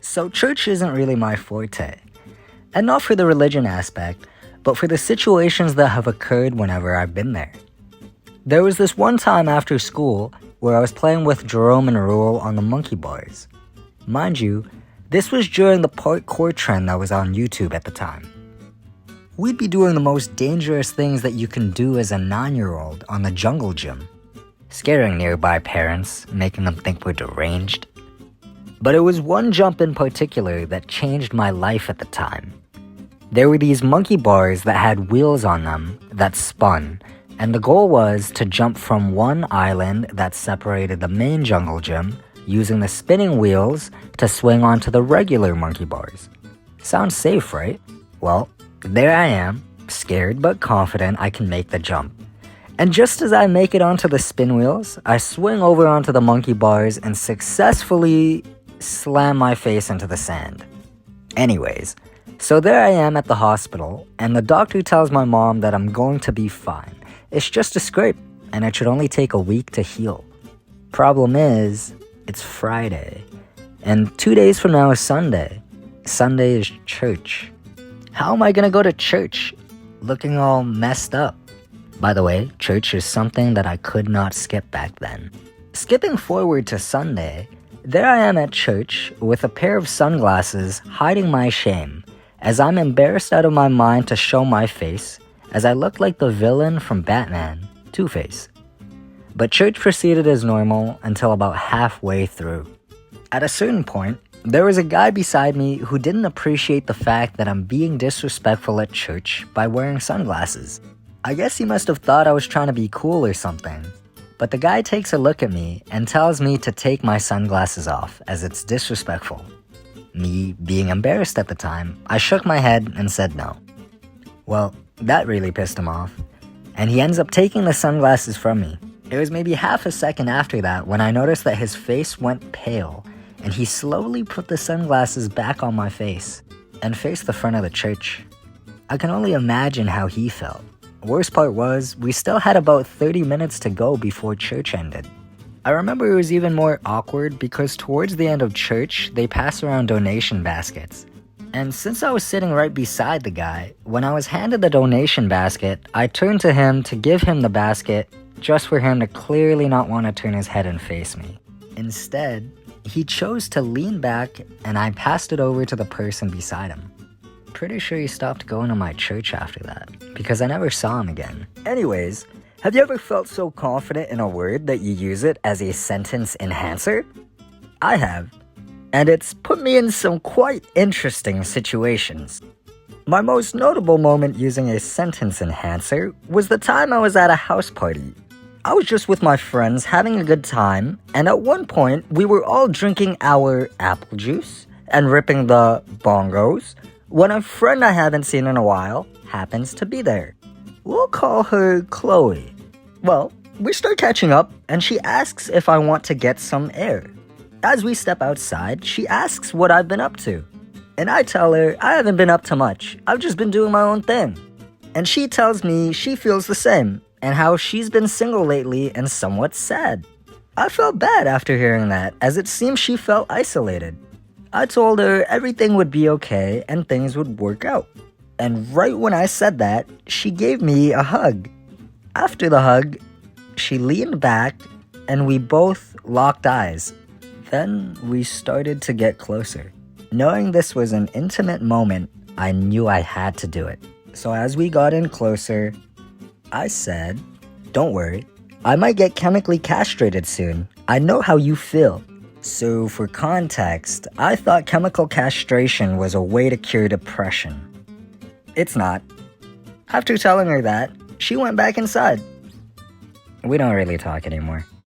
so church isn't really my forte. And not for the religion aspect, but for the situations that have occurred whenever I've been there. There was this one time after school where I was playing with Jerome and Rule on the monkey bars. Mind you, this was during the parkour trend that was on YouTube at the time. We'd be doing the most dangerous things that you can do as a 9-year-old on the jungle gym, scaring nearby parents, making them think we're deranged. But it was one jump in particular that changed my life at the time. There were these monkey bars that had wheels on them that spun, and the goal was to jump from one island that separated the main jungle gym using the spinning wheels to swing onto the regular monkey bars. Sounds safe, right? Well, there I am, scared but confident I can make the jump. And just as I make it onto the spin wheels, I swing over onto the monkey bars and successfully slam my face into the sand. Anyways, so there I am at the hospital, and the doctor tells my mom that I'm going to be fine. It's just a scrape, and it should only take a week to heal. Problem is, it's Friday, and 2 days from now is Sunday. Sunday is church. How am I gonna go to church looking all messed up? By the way, church is something that I could not skip back then. Skipping forward to Sunday, there I am at church with a pair of sunglasses hiding my shame, as I'm embarrassed out of my mind to show my face, as I look like the villain from Batman, Two-Face. But church proceeded as normal until about halfway through. At a certain point, there was a guy beside me who didn't appreciate the fact that I'm being disrespectful at church by wearing sunglasses. I guess he must have thought I was trying to be cool or something. But the guy takes a look at me and tells me to take my sunglasses off as it's disrespectful. Me being embarrassed at the time, I shook my head and said no. Well, that really pissed him off, and he ends up taking the sunglasses from me. It was maybe half a second after that when I noticed that his face went pale, and he slowly put the sunglasses back on my face and faced the front of the church. I can only imagine how he felt. Worst part was, we still had about 30 minutes to go before church ended. I remember it was even more awkward because towards the end of church, they pass around donation baskets. And since I was sitting right beside the guy, when I was handed the donation basket, I turned to him to give him the basket just for him to clearly not want to turn his head and face me. Instead, he chose to lean back and I passed it over to the person beside him. Pretty sure he stopped going to my church after that, because I never saw him again. Anyways, have you ever felt so confident in a word that you use it as a sentence enhancer? I have, and it's put me in some quite interesting situations. My most notable moment using a sentence enhancer was the time I was at a house party. I was just with my friends having a good time, and at one point we were all drinking our apple juice and ripping the bongos when a friend I haven't seen in a while happens to be there. We'll call her Chloe. Well, we start catching up, and she asks if I want to get some air. As we step outside, she asks what I've been up to. And I tell her I haven't been up to much, I've just been doing my own thing. And she tells me she feels the same, and how she's been single lately and somewhat sad. I felt bad after hearing that, as it seems she felt isolated. I told her everything would be okay and things would work out. And right when I said that, she gave me a hug. After the hug, she leaned back and we both locked eyes. Then we started to get closer. Knowing this was an intimate moment, I knew I had to do it. So as we got in closer, I said, "Don't worry, I might get chemically castrated soon. I know how you feel." So for context, I thought chemical castration was a way to cure depression. It's not. After telling her that, she went back inside. We don't really talk anymore.